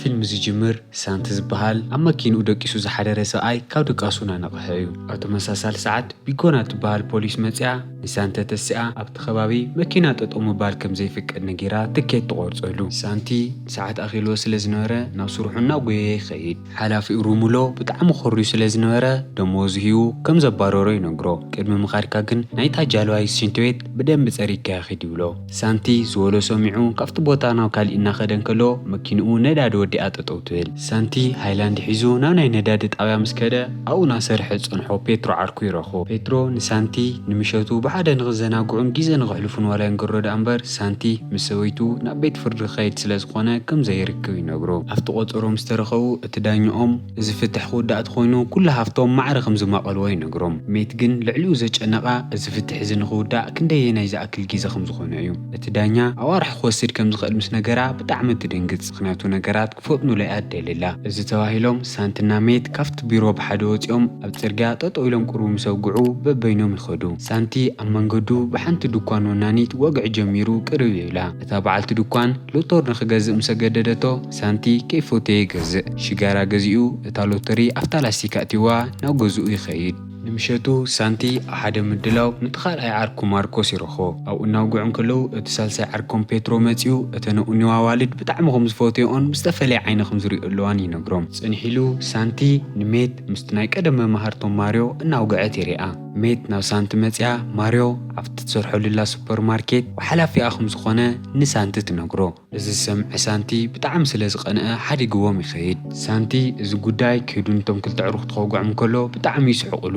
ፊልም ዝጅምር ሳንቲ ዝበሃል ኣብ መኪንኡ ደቂሱ ዝሓደረ ሰብኣይ ካብ ደቃሱና ነቕሐ እዩ። ኣብ ተመሳሳሊ ሰዓት ቢጎና ትበሃል ፖሊስ መፅያ ንሳንቲ ተሲኣ ኣብቲ ከባቢ መኪና ጠጠው ምባል ከም ዘይፍቀድ ነጊራ ትኬት ትቆርፀሉ። ሳንቲ ሰዓት ኣኺልዎ ስለ ዝነበረ ናብ ስርሑ እናጎየየ ይኸይድ። ሓላፊኡ ሩሙሎ ብጣዕሚ ኮርዩ ስለ ዝነበረ ደመወዙ ሂቡ ከም ዘባረሮ ይነግሮ። ቅድሚ ምኻድካ ግን ናይታ ጃልዋይ ሽንቲ ቤት ብደንቢ ፀሪግካ ይኸይድ ይብሎ። ሳንቲ ዝበሎ ሰሚዑ ካብቲ ቦታ ናብ ካሊእ እናኸደ እንከሎ መኪንኡ ነዳዲ ወዲኣ ጠጠው ትብል። ሳንቲ ሃይላንድ ሒዙ ናብ ናይ ነዳዲ ጣብያ ምስ ከደ ኣብኡ እናሰርሐ ዝፀንሖ ፔትሮ ዓርኩ ይረኽቦ። ፔትሮ ንሳንቲ ንምሸቱ ብሓደ ንኽዘናግዑን ግዜ ንኽሕልፉን ዋላ ይንገሮ እምበር ሳንቲ ምስ ሰበይቱ ናብ ቤት ፍርዲ ክኸይድ ስለ ዝኾነ ከም ዘይርክብ ይነግሮ። ኣብቲ ቆፀሮ ምስ ተረኸቡ እቲ ዳኝኦም እዚ ፍትሕ ክውዳእቲ ኮይኑ ኩሉ ሃፍቶም ማዕረ ከም ዝማቐልዎ ይነግሮም። ሜት ግን ልዕሊኡ ዘጨነቓ እዚ ፍትሕ እዚ ንኽውዳእ ክንደየናይ ዝኣክል ግዜ ከም ዝኾነ እዩ። እቲ ዳኛ ኣዋርሒ ክወስድ ከም ዝኽእል ምስ ነገራ ብጣዕሚ ትድንግፅ። ምክንያቱ ነገራት ክፈጥኑ ላይ ኣደልላ። እዚ ተባሂሎም ሳንቲና ሜት ካብቲ ቢሮ ብሓደ ወፂኦም ኣብ ፅርግያ ጠጠው ኢሎም ቁርቡ ምስ ኣውግዑ በበይኖም ይኸዱ። ሳንቲ ኣብ መንገዱ ብሓንቲ ድኳን ወናኒት ወግዒ ጀሚሩ ቅርብ ይብላ። እታ በዓልቲ ድኳን ሎቶር ንኽገዝእ ምስ ኣገደደቶ ሳንቲ ከይፎተየ ይገዝእ። ሽጋራ ገዚኡ እታ ሎተሪ ኣፍታ ላስቲክ ኣእቲዋ ናብ ገዝኡ ይኸይድ። ንምሸቱ ሳንቲ ኣብ ሓደ ምድላው ነቲ ካልኣይ ዓርኩ ማርኮስ ይረኽቦ። ኣብኡ እናውግዑ እንከለዉ እቲ ሳልሳይ ዓርኮም ፔትሮ መፂኡ እተን እኒዋ ኣዋልድ ብጣዕሚ ከም ዝፈትዮኦን ብዝተፈለየ ዓይኒ ከም ዝሪኡ ኣለዋን ይነግሮም። ፀኒሒሉ ሳንቲ ንሜት ምስቲ ናይ ቀደም መምሃርቶም ማርዮ እናውግዐት ይሪኣ። ሜት ናብ ሳንቲ መፅያ ማርዮ ኣብቲ ትሰርሐሉላ ሱፐር ማርኬት ሓላፊኣ ከም ዝኾነ ንሳንቲ ትነግሮ። እዚ ዝሰምዐ ሳንቲ ብጣዕሚ ስለ ዝቐንአ ሓዲግዎም ይኸይድ። ሳንቲ እዚ ጉዳይ ከይዱ ነቶም ክልተ ኣዕሩኽቲ ከውግዖም እንከሎ ብጣዕሚ ይስሕቕሉ።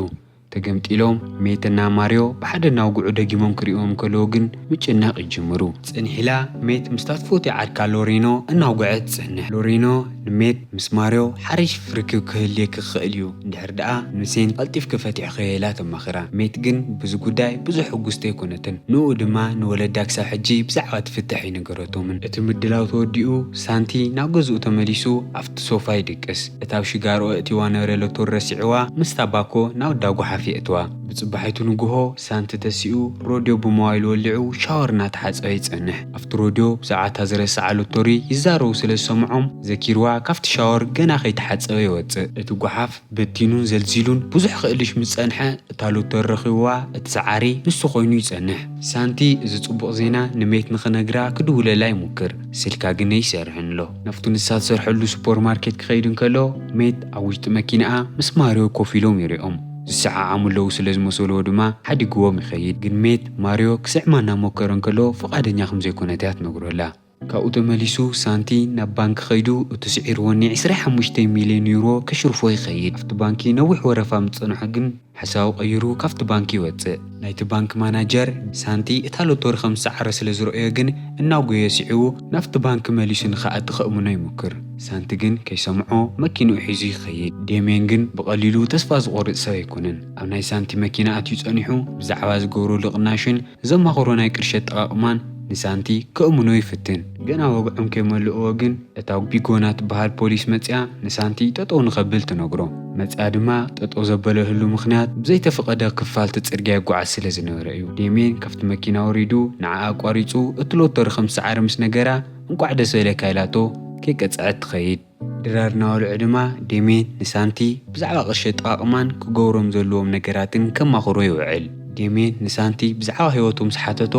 ተገምጢሎም ሜትና ማርዮ ብሓደ ናውግዑ ደጊሞም ክሪኦም ከለዉ ግን ምጭናቕ ይጅምሩ። ፀኒሒላ ሜት ምስታት ፎቶ ዓድካ ሎሬኖ እናውግዐት ትፅንሕ። ሎሬኖ ንሜት ምስ ማርዮ ሓሪፍ ርክብ ክህልየክ ክኽእል እዩ እንድሕር ደኣ ንሴን ቀልጢፍ ክፈቲሕ ኸየላ ተማኽራ። ሜት ግን ብዙ ጉዳይ ብዙሕ ሕጉስቲ ኣይኮነትን። ንኡ ድማ ንወለዳ ክሳብ ሕጂ ብዛዕባ ትፍትሕ ይነገረቶምን። እቲ ምድላው ተወዲኡ ሳንቲ ናብ ገዝኡ ተመሊሱ ኣብቲ ሶፋ ይድቅስ። እታ ኣብ ሽጋሮ እቲዋ ነበረ ሎቶር ረሲዕዋ ምስ ታባኮ ናብ ዳጓ ሓፊእትዋ። ብፅባሒቱ ንግሆ ሳንቲ ተሲኡ ሮድዮ ብሞባይሉ ወሊዑ ሻወር እናተሓፀበ ይፀንሕ። ኣብቲ ሮድዮ ብዛዕባ ዝረስዓ ሎቶሪ ይዛረቡ ስለ ዝሰምዖም ዘኪርዋ ካብቲ ሻወር ገና ከይተሓፀበ ይወፅእ። እቲ ጓሓፍ በቲኑን ዘልዚሉን ብዙሕ ክእልሽ ምስ ፀንሐ እታ ሎቶሪ ረኺብዋ እቲ ሰዓሪ ንሱ ኮይኑ ይፀንሕ። ሳንቲ እዚ ፅቡቕ ዜና ንሜት ንኽነግራ ክድውለላ ይሙክር። ስልካ ግን ኣይሰርሕን ኣሎ። ናብቲ ንሳ ዝሰርሐሉ ሱፐር ማርኬት ክኸይድ እንከሎ ሜት ኣብ ውሽጢ መኪንኣ ምስ ማርዮ ኮፍ ኢሎም ይሪኦም። ዝሰዓዓሙለዉ ስለ ዝመሰልዎ ድማ ሓዲግዎም ይኸይድ። ግን ሜት ማርዮ ክስዕማ እናሞከረ እንከሎ ፈቓደኛ ከም ዘይኮነት እያ ትነግረላ። ካብኡ ተመሊሱ ሳንቲ ናብ ባንኪ ኸይዱ እቲ ስዒርዎኒ 25 ሚልዮን ዩሮ ከሽርፎ ይኸይድ። ኣብቲ ባንኪ ነዊሕ ወረፋ ምፅንሖ ግን ሓሳቡ ቀይሩ ካብቲ ባንኪ ይወፅእ። ናይቲ ባንኪ ማናጀር ሳንቲ እታ ሎቶሪ ከም ዝሰዓረ ስለ ዝረአዮ ግን እናጎየ ሲዒቡ ናብቲ ባንኪ መሊሱ ንኽኣቲ ከእሙኖ ይሙክር። ሳንቲ ግን ከይሰምዖ መኪንኡ ሒዙ ይኸይድ። ዴሜን ግን ብቐሊሉ ተስፋ ዝቆርፅ ሰብ ኣይኮነን። ኣብ ናይ ሳንቲ መኪና ኣትዩ ፀኒሑ ብዛዕባ ዝገብረሉ ቅናሽን ዘማኽሮ ናይ ቅርሺ ኣጠቓቕማን ንሳንቲ ከእሙኖ ይፍትን። ገና ወግዖም ከይመልእዎ ግን እታ ቢጎና ትበሃል ፖሊስ መፅያ ንሳንቲ ጠጠው ንኸብል ትነግሮ። መፅያ ድማ ጠጠው ዘበለህሉ ምኽንያት ብዘይተፈቐደ ክፋልቲ ፅርግያ ይጓዓዝ ስለ ዝነበረ እዩ። ዴሜን ካብቲ መኪና ወሪዱ ንዓኣ ኣቋሪፁ እቲ ሎቶሪ ከም ዝሰዓረ ምስ ነገራ እንቋዕ ደስ በለካ ኢላቶ ከይቀፅዐት ትኸይድ። ድራር እናበልዑ ድማ ዴሜን ንሳንቲ ብዛዕባ ቅርሺ ኣጠቓቕማን ክገብሮም ዘለዎም ነገራትን ከማኽሮ ይውዕል። ዴሜን ንሳንቲ ብዛዕባ ህይወቱ ምስ ሓተቶ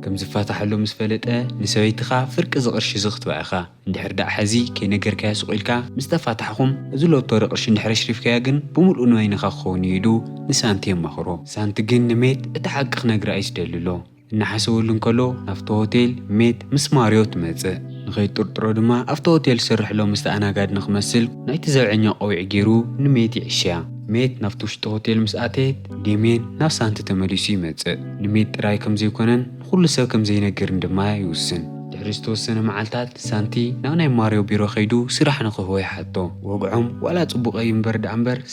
ከም ዝፋታሐሎ ምስ ፈለጠ ንሰበይትኻ ፍርቂ ዝቕርሺ ዝኽትበኣኻ እንድሕር ዳኣ ሕዚ ከይነገርካያ ስቑኢልካ ምስ ተፋታሕኹም እዚ ሎቶሪ ቅርሺ እንድሕር ኣሽሪፍካያ ግን ብምሉእ ንበይንኻ ክኸውን ኢሉ ንሳንቲ የማኽሮ። ሳንቲ ግን ንሜት እቲ ሓቂ ክነግራ እዩ ዝደልሎ። እናሓሰበሉ እንከሎ ናብቲ ሆቴል ሜት ምስ ማርዮ ትመፅእ። ንኸይጥርጥሮ ድማ ኣብቲ ሆቴል ዝሰርሕሎ ምስ ተኣናጋድ ንኽመስል ናይቲ ዘብዐኛ ቆቢዕ ገይሩ ንሜት ይዕሽያ። ሜት ናብቲ ውሽጢ ሆቴል ምስ ኣተየት ዴሜን ናብ ሳንቲ ተመሊሱ ይመፅእ። ንሜት ጥራይ ከም ዘይኮነን ኩሉ ሰብ ከም ዘይነገርን ድማ ይውስን። ድሕሪ ዝተወሰነ መዓልታት ሳንቲ ናብ ናይ ማርዮ ቢሮ ኸይዱ ስራሕ ንኽህቦ ይሓቶ። ወግዖም ዋላ ፅቡቕ እምበር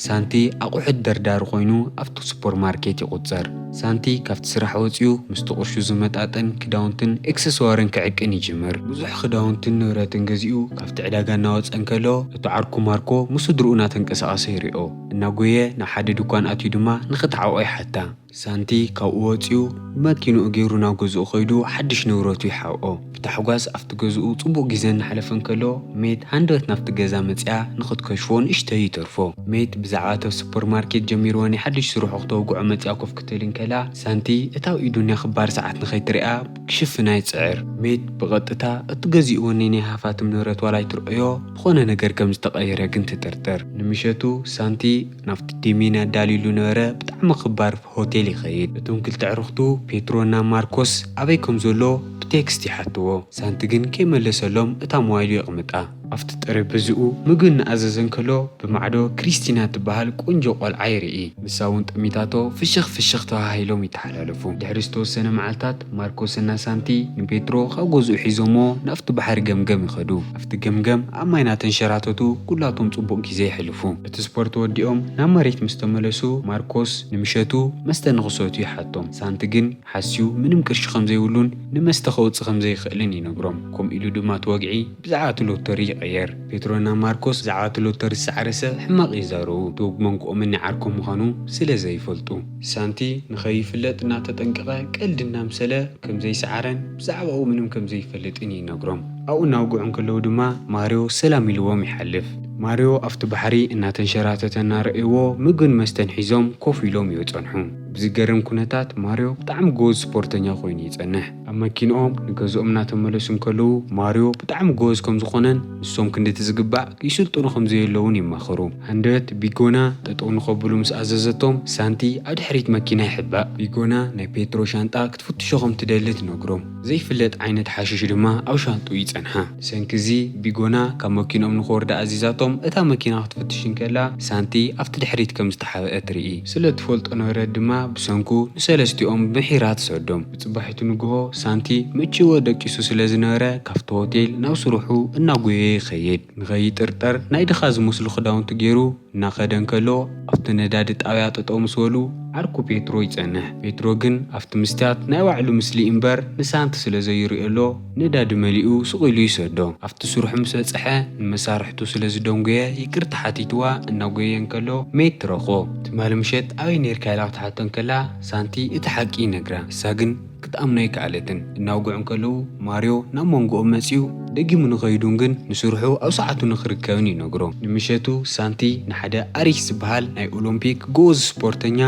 ሳንቲ ኣቑሑት ደርዳሪ ኮይኑ ኣብቲ ሱፐር ማርኬት ይቁፀር። سانتي كافت سرح وصيو مستقرشو زمطاطن كداونتن اكسسوارن كعقن يجمر بزح خداونتن نوراتن غزيو كافت عداغا ناوصن كلو اتو عركو ماركو مسدرؤنا تنقسقاس يريو እናጎየ ናብ ሓደ ድኳን ኣትዩ ድማ ንኽትዓውዖ ይሓታ ሳንቲ ካብኡ ወፂኡ መኪንኡ ገይሩ ናብ ገዝኡ ኸይዱ ሓድሽ ንብረቱ ይሓውኦ ብታሕጓስ ኣብቲ ገዝኡ ጽቡቕ ግዜ እናሕለፈን ከሎ ሜት ሃንደበት ናብቲ ገዛ መፅያ ንኽትከሽፎ ንእሽተይ ይተርፎ ሜት ብዛዕባ እቲ ሱፐርማርኬት ጀሚርወን ሓድሽ ስርሑ ክተውግዖ መፅያ ኮፍ ክትልን ከላ ሳንቲ እታ ኣብ ኢዱ ናይ ክባር ሰዓት ንኸይትሪኣ ክሽፍና ይፅዕር ሜት ብቐጥታ እቲ ገዚእዎ ናይ ሃፋትም ንብረት ዋላ ይትርአዮ ዝኾነ ነገር ከም ዝተቐየረ ግን ትጥርጥር ንምሸቱ ሳንቲ ናፍቲ ዲሚና ዳሊሉ ነበረ ብጣዕሚ ክባር ሆቴል ይኸይድ እቶም ክልተ ዕሩኽቱ ፔትሮና ማርኮስ ኣበይ ከም ዘሎ ብቴክስት ይሓትዎ ሳንቲ ግን ከይመለሰሎም እታ ሞባይሉ የቕምጣ ኣብቲ ጠረጴዝኡ ምግቢ እናኣዘዘን ከሎ ብማዕዶ ክሪስቲና ትበሃል ቆንጆ ቆልዓ ይርኢ ንሳ እውን ጥሚታቶ ፍሽኽ ተባሂሎም ይተሓላለፉ ድሕሪ ዝተወሰነ መዓልታት ማርኮስና ሳንቲ ንፔትሮ ካብ ገዝኡ ሒዞሞ ናብቲ ባሕሪ ገምገም ይኸዱ ኣብቲ ገምገም ኣብ ማይ እናተንሸራተቱ ኩላቶም ጽቡቕ ግዜ ይሕልፉ እቲ ስፖርት ወዲኦም ናብ መሬት ምስ ተመለሱ ማርኮስ ንምሸቱ መስተ ንኽሰትዩ ይሓቶም ሳንቲ ግን ሓስዩ ምንም ቅርሺ ከምዘይብሉን ንመስተ ከውፅእ ከምዘይኽእልን ይነግሮም ከምኡ ኢሉ ድማ ትወግዒ ብዛዕባ እቲ ሎተሪ ይቕየር ፔትሮና ማርኮስ ብዛዕባ እቲ ሎተሪ ዝሰዓረ ሰብ ሕማቕ ይዛረቡ እቶም መንጎኦምን ይዓርኮም ምዃኑ ስለ ዘይፈልጡ ሳንቲ ንኸይፍለጥ እናተጠንቀቐ ቀልዲ እናምሰለ ከምዘይሰዓረን ብዛዕባኡ ምንም ከምዘይፈልጥን ይነግሮም ኣብኡ እናውግዑን ከለዉ ድማ ማርዮ ሰላም ኢልዎም ይሓልፍ ማርዮ ኣብቲ ባሕሪ እናተንሸራተተ እናረእይዎ ምግብን መስተን ሒዞም ኮፍ ኢሎም ይጸንሑ ብዝገርም ኩነታት ማርዮ ብጣዕሚ ጎበዝ ስፖርተኛ ኮይኑ ይጸንሕ ኣብ መኪንኦም ንገዝኦም እናተመለሱን ከለዉ ማርዮ ብጣዕሚ ጎበዝ ከም ዝኾነን ንሶም ክንደቲ ዝግባዕ ይስልጥኑ ከምዘየለውን ይመኽሩ ሃንደበት ቢጎና ጠጠው ንኸብሉ ምስ ኣዘዘቶም ሳንቲ ኣብ ድሕሪት መኪና ይሕባእ ቢጎና ናይ ፔትሮ ሻንጣ ክትፍትሾ ከም ትደሊ ትነግሮም ዘይፍለጥ ዓይነት ሓሽሽ ድማ ኣብ ሻንጡ ይጸንሓ ሰንኪዚ ቢጎና ካብ መኪኖም ንኽወርዳ ኣዚዛቶም እታ መኪና ክትፍትሽን ከላ ሳንቲ ኣብቲ ድሕሪት ከም ዝተሓበአ ትርኢ ስለ ትፈልጦ ነበረት ድማ ብሰንኩ ንሰለስቲኦም ብሒራት ሰዶም ብጽባሒቱ ንግሆ ሳንቲ ምችዎ ደቂሱ ስለ ዝነበረ ካብቲ ሆቴል ናብ ስርሑ እናጎየ ይኸይድ ንኸይጥርጠር ናይ ድኻ ዝመስሉ ክዳውንቲ ገይሩ እናኸደን ከሎ ኣብቲ ነዳዲ ጣብያ ጠጠው ምስ በሉ ዓርኩ ፔትሮ ይጸንሕ ፔትሮ ግን ኣብቲ ምስትያት ናይ ባዕሉ ምስሊ እምበር ንሳንቲ ስለ ዘይርእየሎ ነዳዲ መሊኡ ስቑኢሉ ይሰዶ ኣብቲ ስርሑ ምስ በጽሐ ንመሳርሕቱ ስለ ዝደንጎየ ይቅርታ ሓቲትዋ እናጎየን ከሎ ሜት ትረኾ ትማሊ ምሸት ኣበይ ነርካ ኢላ ክትሓቶን ከላ ሳንቲ እቲ ሓቂ ይነግራ እሳ ግን ክትኣምኖ ኣይከኣለትን እናውግዑን ከለዉ ማርዮ ናብ መንጎኦም መጺኡ ደጊሙ ንኸይዱን ግን ንስርሑ ኣብ ሰዓቱ ንኽርከብን ይነግሮ ንምሸቱ ሳንቲ ንሓደ ኣሪስ ዝበሃል ናይ ኦሎምፒክ ጎበዝ ስፖርተኛ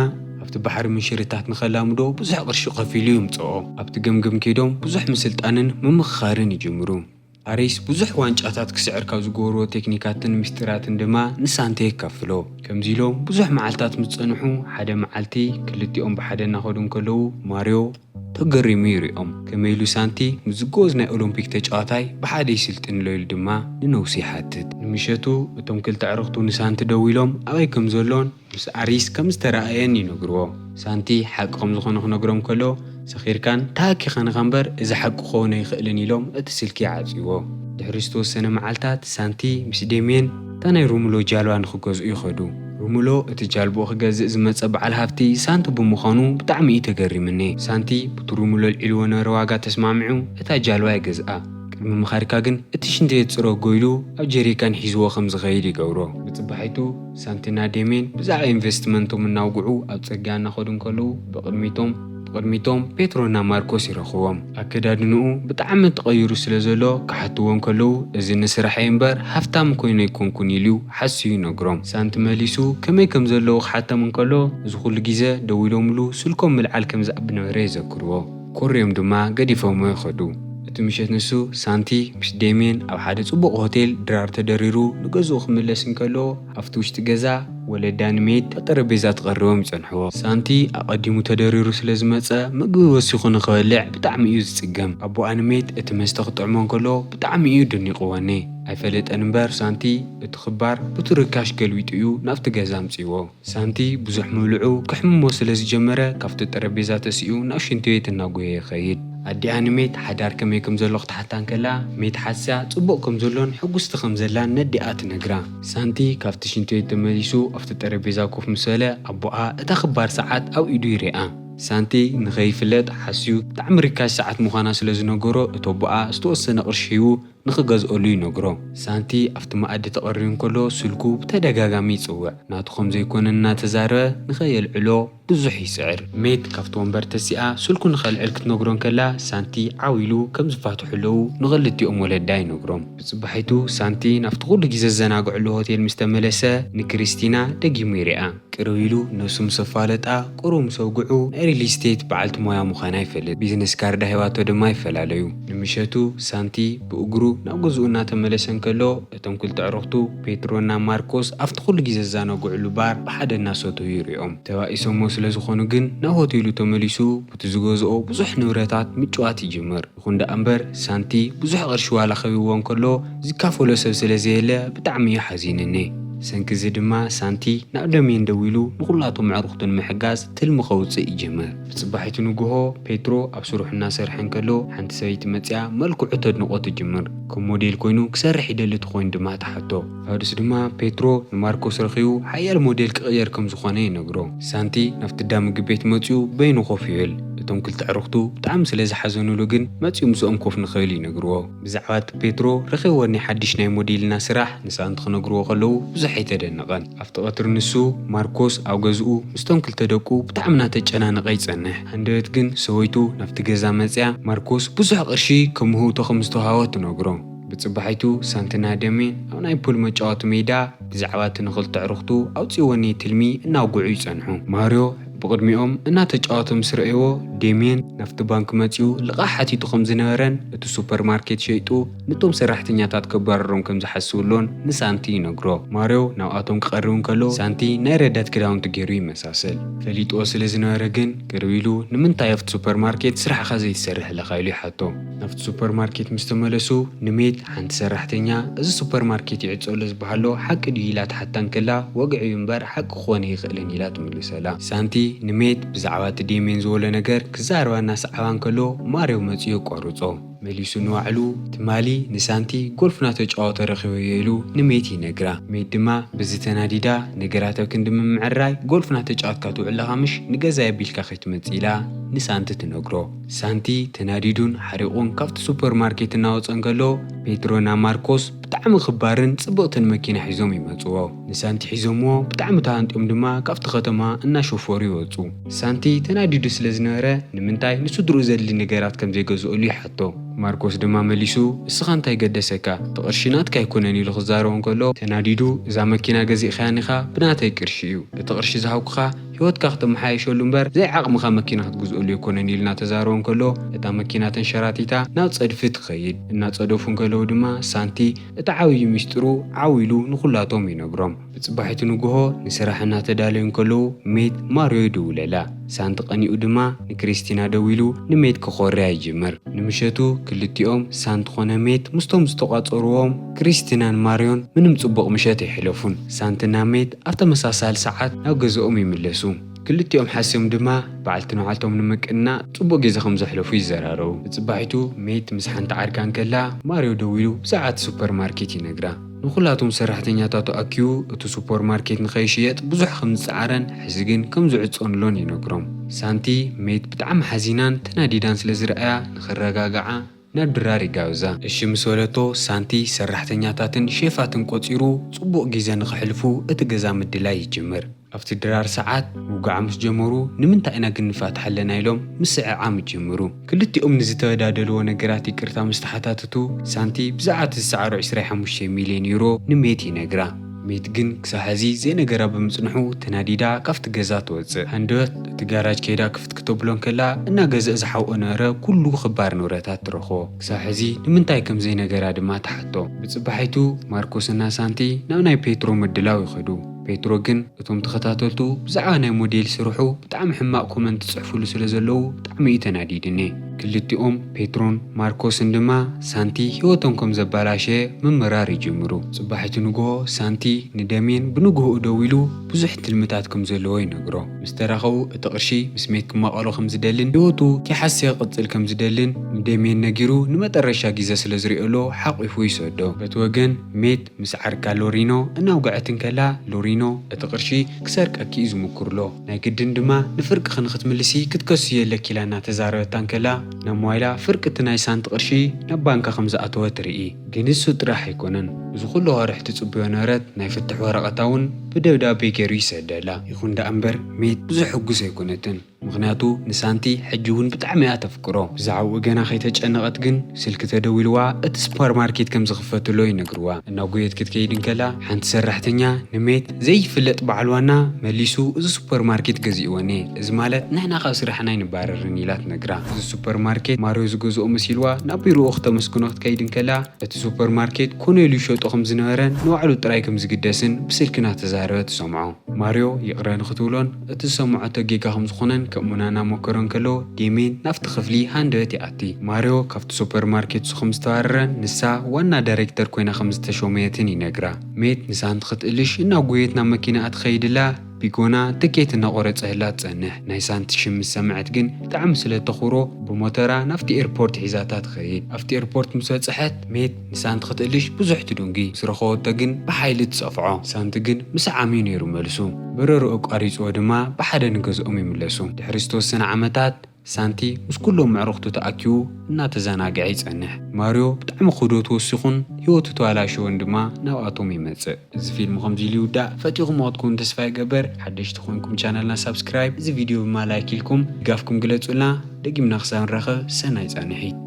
ኣብቲ ባሕሪ ምንሽርታት ንኸላምዶ ብዙሕ ቅርሺ ከፊሉ ይምጽኦ ኣብቲ ገምገም ከይዶም ብዙሕ ምስልጣንን ምምኽኻርን ይጅምሩ ኣሪስ ብዙሕ ዋንጫታት ክስዕር ካብ ዝገበርዎ ቴክኒካትን ምስጢራትን ድማ ንሳንቲ የካፍሎ ከምዚ ኢሎም ብዙሕ መዓልታት ምስ ጸንሑ ሓደ መዓልቲ ክልቲኦም ብሓደ እናኸዱን ከለዉ ማርዮ ተገሪሙ ይሪኦም ከመይ ኢሉ ሳንቲ ምዝጎዝ ናይ ኦሎምፒክ ተጫዋታይ ብሓደ ይስልጥን ኢሉ ድማ ንነውሲ ይሓትት ንምሸቱ እቶም ክልተ ዕሩኽቱ ንሳንቲ ደው ኢሎም ኣበይ ከም ዘሎን ምስ ኣሪስ ከም ዝተረኣየን ይነግርዎ ሳንቲ ሓቂ ከም ዝኾነ ክነግሮም ከሎ ሰኺርካን ታኪኸን ኸምበር እዚ ሓቂ ክኾነ ይኽእልን ኢሎም እቲ ስልኪ ዓፂዎ ድሕሪ ዝተወሰነ መዓልታት ሳንቲ ምስ ዴሜን እታ ናይ ሩሙሎ ጃልባ ንኽገዝኡ ይኸዱ ሩሙሎ እቲ ጃልቦ ክገዝእ ዝመጸ በዓል ሃፍቲ ሳንቲ ብምዃኑ ብጣዕሚ እዩ ተገሪምኒ ሳንቲ በቲ ሩሙሎ ልዒልዎ ነበረ ዋጋ ተስማሚዑ እታ ጃልባ ይገዝኣ ቅድሚ ምኻሪካ ግን እቲ ሽንተየት ጽሮ ጎይሉ ኣብ ጀሪካን ሒዝዎ ከም ዝኸይድ ይገብሮ ብጽባሒቱ ሳንቲና ዴሜን ብዛዕባ ኢንቨስትመንቶም እናውግዑ ኣብ ጽርግያ እናኸዱን ከለዉ ብቅድሚቶም ፔትሮና ማርኮስ ይረኽቦም ኣከዳድንኡ ብጣዕሚ ተቐይሩ ስለ ዘሎ ክሓትዎም ከለዉ እዚ ንስራሐይ እምበር ሃፍታም ኮይኑ ኣይኮንኩን ኢሉ ሓስዩ ይነግሮም ሳንቲ መሊሱ ከመይ ከም ዘለዎ ክሓተምን ከሎ እዚ ኩሉ ግዜ ደው ኢሎምሉ ስልኮም ምልዓል ከም ዝነበረ ይዘክርዎ ኮርዮም ድማ ገዲፎሞ ይኸዱ እቲ ምሸት ንሱ ሳንቲ ምስ ዴሜን ኣብ ሓደ ጽቡቕ ሆቴል ድራር ተደሪሩ ንገዝኡ ክምለስን ከሎ ኣብቲ ውሽጢ ገዛ ወለዳን ሜት ጠረጴዛ ተቐሪቦም ይጸንሕዎ ሳንቲ ኣቐዲሙ ተደሪሩ ስለ ዝመጸ ምግቢ ወሲኹ ንኽበልዕ ብጣዕሚ እዩ ዝጽገም ኣቦኣን ሜት እቲ መስተ ክጥዕሞን ከሎ ብጣዕሚ እዩ ደኒቕዎኒ ኣይፈለጠን እምበር ሳንቲ እቲ ክባር ብትርካሽ ገልቢጡ እዩ ናብቲ ገዛ ምጽይዎ ሳንቲ ብዙሕ ምብልዑ ክሕምሞ ስለ ዝጀመረ ካብቲ ጠረጴዛ ተሲኡ ናብ ሽንት ቤት እናጎየ ይኸይድ ኣዲኣን ሜት ሓዳር ከመይ ከም ዘሎ ክትሓታን ከላ ሜት ሓስያ ጽቡቕ ከም ዘሎን ሕጉስቲ ከም ዘላን ነዲኣ ትነግራ ሳንቲ ካብቲ ሽንት ቤት ተመሊሱ ኣብቲ ጠረጴዛ ኮፍ ምስ በለ ኣቦኣ እታ ክባር ሰዓት ኣብ ኢዱ ይርአ ሳንቲ ንኸይፍለጥ ሓስዩ ብጣዕሚ ርካሽ ሰዓት ምዃና ስለ ዝነገሮ እቶቦኣ ዝተወሰነ ቅርሺ ሂቡ ንኽገዝአሉ ይነግሮ። ሳንቲ ኣብቲ መኣዲ ተቐሪቡ እንከሎ ስልኩ ብተደጋጋሚ ይጽውዕ። ናቱ ከም ዘይኮነ እናተዛረበ ንኸየልዕሎ ብዙሕ ይስዕር። ሜት ካብቲ ወንበር ተሲኣ ስልኩ ንኸልዕል ክትነግሮን ከላ ሳንቲ ዓዊሉ ከም ዝፋትሑለዉ ንኽልቲኦም ወለዳ ይነግሮም። ብጽባሒቱ ሳንቲ ናብቲ ኩሉ ግዜ ዘዘናግዕሉ ሆቴል ምስ ተመለሰ ንክሪስቲና ደጊሙ ይርአ። ቅርብ ኢሉ ነፍሱ ምስ ኣፋለጣ ቁሩብ ምስ ኣውግዑ ናይ ሪል ስቴት በዓልቲ ሞያ ምዃና ይፈልጥ። ቢዝነስ ካርዳ ሂባቶ ድማ ይፈላለዩ። ንምሸቱ ሳንቲ ብእግሩ ናብ ገዝኡ እናተመለሰ እንከሎ እቶም ክልተ ኣዕሩኽቱ ፔትሮና ማርኮስ ኣብቲ ኩሉ ግዜ ዘዘናግዕሉ ባር ብሓደ እናሰተዩ ይሪኦም። ተባኢሶሞ ስለ ዝኾኑ ግን ናብ ሆቴሉ ተመሊሱ በቲ ዝገዝኦ ብዙሕ ንብረታት ምጭዋት ይጅምር። ይኹን ደኣ እምበር ሳንቲ ብዙሕ ቅርሺ ዋላ ኸቢብዎ እንከሎ ዝካፈሎ ሰብ ስለ ዘየለ ብጣዕሚ እዩ ሓዚንኒ። ሰንኪ እዚ ድማ ሳንቲ ናብ ደሜን ደው ኢሉ ንኹላቶም ኣዕሩኽቱ ንምሕጋዝ ትልሚ ከውፅእ ይጅምር። ብጽባሒቱ ንግሆ ፔትሮ ኣብ ስርሑ እናሰርሐ እንከሎ ሓንቲ ሰበይቲ መፅያ መልክዑ ተድንቆ ትጅምር። ከም ሞዴል ኮይኑ ክሰርሕ ይደሊ ተኮይኑ ድማ ተሓቶ። ፋዱስ ድማ ፔትሮ ንማርኮስ ረኺቡ ሓያል ሞዴል ክቕየር ከም ዝኾነ ይነግሮ። ሳንቲ ናብቲ ዳ ምግቢ ቤት መፅኡ በይኑ ኮፍ ይብል። እቶም ክልተ ኣዕሩኽቱ ብጣዕሚ ስለ ዝሓዘኑሉ ግን መፅኡ ምስኦም ኮፍ ንኽእል ይነግርዎ። ብዛዕባ ፔትሮ ረኺብዎኒ ሓድሽ ናይ ሞዴልና ስራሕ ንሳንቲ ክነግርዎ ከለዉ ብዙሕ ኣይተደነቐን። ኣብቲ ቀትሪ ንሱ ማርኮስ ኣብ ገዝኡ ምስቶም ክልተ ደቁ ብጣዕሚ እናተጨናነቐ ይጸንሕ። ሃንደበት ግን ሰበይቱ ናብቲ ገዛ መፅያ ማርኮስ ብዙሕ ቅርሺ ከም ውህብቶ ከም ዝተውሃቦ ትነግሮ። ብጽባሒቱ ሳንቲና ደሜን ኣብ ናይ ፑል መጫወቲ ሜዳ ብዛዕባ እቲ ንኽልተ ኣዕሩኽቱ ኣውፂዎኒ ትልሚ እናውግዑ ይጸንሑ። ማርዮ ብቅድሚኦም እናተጫወቱ ምስ ረአይዎ ዴሜን ናፍቲ ባንክ መፅኡ ልቓሕ ሓቲቱ ከም ዝነበረን እቲ ሱፐርማርኬት ሸይጡ ነቶም ሰራሕተኛታት ከባረሮም ከም ዝሓስብሎን ንሳንቲ ይነግሮ። ማርዮ ናብኣቶም ክቐርብ እንከሎ ሳንቲ ናይ ረዳት ክዳውንቲ ገይሩ ይመሳሰል። ፈሊጥዎ ስለ ዝነበረ ግን ቅርብ ኢሉ ንምንታይ ኣብቲ ሱፐርማርኬት ስራሕኻ ዘይትሰርሕ ለኻ ኢሉ ይሓቶ። ናብቲ ሱፐርማርኬት ምስ ተመለሱ ንሜት ሓንቲ ሰራሕተኛ እዚ ሱፐርማርኬት ይዕፀሎ ዝበሃሎ ሓቂ ድዩ ኢላ ትሓታን ከላ ወግዒ እምበር ሓቂ ክኾነ ይኽእልን ኢላ ትምልሰላ። ሳንቲ ንሜት ብዛዕባ እቲ ዴሜን ዝበሎ ነገር ክዛረባ እናሰዓባ እንከሎ ማርዮ መፅኡ ቆርጾ መሊሱ ንዋዕሉ ትማሊ ንሳንቲ ጎልፍ እናተጫወተ ረኺበዮ ኢሉ ንሜት ይነግራ። ሜት ድማ በዚ ተናዲዳ ነገራት ኣብ ክንዲ ምምዕራይ ጎልፍ እናተጫወትካ ትውዕለኻ ምሽ ንገዛ ኣቢልካ ከይትመጽእ ኢላ ንሳንቲ ትነግሮ። ሳንቲ ተናዲዱን ሓሪቑን ካብቲ ሱፐርማርኬት እናወፀ እንከሎ ፔትሮና ማርኮስ ብጣዕሚ ክባርን ጽብቕትን መኪና ሒዞም ይመጽዎ። ንሳንቲ ሒዞምዎ ብጣዕሚ ተሃንጢኦም ድማ ካብቲ ከተማ እናሾፈሩ ይወፁ። ሳንቲ ተናዲዱ ስለ ዝነበረ ንምንታይ ንሱ ድሩ ዘድሊ ነገራት ከም ዘይገዝኡሉ ይሓቶ። ማርኮስ ድማ መሊሱ እስኻ እንታይ ገደሰካ ተቕርሽናትካ ኣይኮነን ኢሉ ክዛረቦ እንከሎ ተናዲዱ እዛ መኪና ገዚእኻያ ኢኻ ብናተይ ቅርሺ እዩ እቲ ቅርሺ ዝሃብኩኻ ህይወትካ ክትመሓየሸሉ እምበር ዘይዓቕምኻ መኪና ክትግዝአሉ ኣይኮነን ኢሉ እናተዛረቦ እንከሎ እታ መኪና ተንሸራቲታ ናብ ፀድፊ ትኸይድ። እናፀደፉ እንከለዉ ድማ ሳንቲ እቲ ዓብዪ ሚስጥሩ ዓዊሉ ንኹላቶም ይነግሮም። ብጽባሒቱ ንግሆ ንስራሕ እናተዳለዩ እንከለዉ ሜት ማርዮ ይድውለላ። ሳንቲ ቀኒኡ ድማ ንክሪስቲና ደው ኢሉ ንሜት ክኾርያ ይጅምር። ንምሸቱ ክልቲኦም ሳንቲ ኾነ ሜት ምስቶም ዝተቋፀርዎም ክሪስቲናን ማርዮን ምንም ጽቡቕ ምሸት ኣይሕለፉን። ሳንቲና ሜት ኣብ ተመሳሳሊ ሰዓት ናብ ገዝኦም ይምለሱ። ክልቲኦም ሓሲቦም ድማ በዓልቲ ነዓልቶም ንምቅና ጽቡቕ ግዜ ከም ዘሕለፉ ይዘራረቡ። ብጽባሒቱ ሜት ምስ ሓንቲ ዓርካን ከላ ማርዮ ደው ኢሉ ብዛዕባ ሱፐርማርኬት ይነግራ። ንኹላቶም ሰራሕተኛታት ኣኪቡ እቲ ሱፐርማርኬት ንኸይሽየጥ ብዙሕ ከም ዝፀዓረን ሕዚ ግን ከም ዝዕፀንሎን ይነግሮም። ሳንቲ ሜት ብጣዕሚ ሓዚናን ተናዲዳን ስለ ዝረኣያ ንኽረጋግዓ ናብ ድራር ይጋብዛ። እሺ ምስ በለቶ ሳንቲ ሰራሕተኛታትን ሼፋትን ቆፂሩ ጽቡቕ ግዜ ንኽሕልፉ እቲ ገዛ ምድላይ ይጅምር። ኣብቲ ድራር ሰዓት ውግዓ ምስ ጀመሩ ንምንታይ ኢና ግን ንፋትሕ ኣለና ኢሎም ምስዕዓም ይጅምሩ። ክልቲኦም ንዝተወዳደልዎ ነገራት ይቅርታ ምስ ተሓታትቱ ሳንቲ ብዛዕባ ዝሰዓሩ 25 ሚልዮን ዩሮ ንሜት ይነግራ። ሜት ግን ክሳብ ሕዚ ዘይነገራ ብምጽንሑ ተናዲዳ ካብቲ ገዛ ትወፅእ። ሃንደበት እቲ ጋራጅ ከይዳ ክፍት ክትብሎን ከላ እናገዝአ ዝሓውኦ ነበረ ኩሉ ክባር ንብረታት ትረኽቦ። ክሳብ ሕዚ ንምንታይ ከም ዘይነገራ ድማ ተሓቶ። ብጽባሒቱ ማርኮስና ሳንቲ ናብ ናይ ፔትሮ ምድላው ይኸዱ። ፔትሮ ግን እቶም ተኸታተልቱ ብዛዕባ ናይ ሞዴል ስርሑ ብጣዕሚ ሕማቕ ኮመንት ጽሕፍሉ ስለ ዘለዉ ብጣዕሚ እዩ ተናዲድኒ። ክልቲኦም ፔትሮን ማርኮስን ድማ ሳንቲ ህይወቶም ከም ዘባላሸ ምምራር ይጅምሩ። ጽባሕቲ ንግሆ ሳንቲ ንደሜን ብንግሆ ደው ኢሉ ብዙሕ ትልምታት ከም ዘለዎ ይነግሮ። ምስ ተራኸቡ እቲ ቅርሺ ምስ ሜት ክመቐሎ ከም ዝደልን ህይወቱ ከይሓሰ ቅጽል ከም ዝደልን ንደሜን ነጊሩ ንመጠረሻ ግዜ ስለ ዝሪእሎ ሓቂፉ ይሰዶ። በቲ ወገን ሜት ምስ ዓርካ ሎሪኖ እናውግዐትን ከላ ሎሪኖ እቲ ቅርሺ ክሰርቀኪ እዩ ዝምክርሎ። ናይ ግድን ድማ ንፍርቂ ክንክትምልሲ ክትከስዮ የለኪ ኢላ እናተዛረበታን ከላ ናብ ሞባይላ ፍርቂ እቲ ናይ ሳንቲ ቅርሺ ናብ ባንካ ከም ዝኣተወ ትርኢ። ግን እሱ ጥራሕ ኣይኮነን። እዚ ኩሉ ወርሒ ትጽብዮ ነበረት ናይ ፍትሕ ወረቐታ እውን ብደብዳቤ ገይሩ ይሰደላ። ይኹን ዳ እምበር ሜት ብዙሕ ሕጉስ ኣይኮነትን። ምክንያቱ ንሳንቲ ሕጂ እውን ብጣዕሚ እያ ተፍቅሮ። ብዛዕባኡ ገና ከይተጨነቐት ግን ስልኪ ተደዊልዋ እቲ ሱፐርማርኬት ከም ዝኽፈትሎ ይነግርዋ። እናጎየት ክትከይድን ከላ ሓንቲ ሰራሕተኛ ንሜት ዘይፍለጥ በዓል ዋና መሊሱ እዚ ሱፐርማርኬት ገዚእወኒ እዚ ማለት ንሕና ካብ ስራሕና ይንባረርን ኢላ ትነግራ። እዚ ሱፐርማርኬት ማርዮ ዝገዝኦ መሲልዋ ናብ ቢሮኡ ክተመስግኖ ክትከይድን ከላ እቲ ሱፐርማርኬት ኮነሉ ይሸጦ ከም ዝነበረን ንባዕሉ ጥራይ ከም ዝግደስን ብስልኪ እናተዛረበ ትሰምዖ። ማርዮ ይቕረ ንኽትብሎን እቲ ዝሰምዖቶ ጌጋ ከም ዝኾነን ከምኡና እናሞከሮን ከሎ ዴሜን ናፍቲ ክፍሊ ሃንደበት ይኣቲ። ማርዮ ካብቲ ሱፐርማርኬት ሱ ከም ዝተባረረን ንሳ ዋና ዳይሬክተር ኮይና ከም ዝተሾመየትን ይነግራ። ሜት ንሳንቲ ክትእልሽ እናጎየት ናብ መኪና ትኸይድላ ቢጎና ትኬት እናቆረፀህላ ትጸንሕ። ናይ ሳንቲ ሽም ምስ ሰምዐት ግን ብጣዕሚ ስለ ተኽብሮ ብሞተራ ናፍቲ ኤርፖርት ሒዛታ ትኸይድ። ኣብቲ ኤርፖርት ምስ በፅሐት ሜት ንሳንቲ ክትእልሽ ብዙሕ ትድንጊ ምስ ረኸቦቶ ግን ብሓይሊ ትጸፍዖ። ሳንቲ ግን ምስ ዓሚዩ ነይሩ መልሱ። በረርኡ ቋሪፅዎ ድማ ብሓደ ንገዝኦም ይምለሱ። ድሕሪ ዝተወሰነ ዓመታት ሳንቲ ምስ ኩሎም ምዕሩኽቱ ተኣኪቡ እናተዘናግዐ ይጸንሕ። ማርዮ ብጣዕሚ ክብደቱ ወሲኹን ህይወቱ ተዋላሽውን ድማ ናብኣቶም ይመጽእ። እዚ ፊልም ከምዚ ኢሉ ይውዳእ። ፈቲኹም ክትኩን ተስፋ ይገበር። ሓደሽቲ ኮይንኩም ቻናልና ሰብስክራይብ፣ እዚ ቪድዮ ድማ ላይክ ኢልኩም ድጋፍኩም ግለጹልና። ደጊምና ክሳብ ንራኸብ ሰናይ ጻንሒት።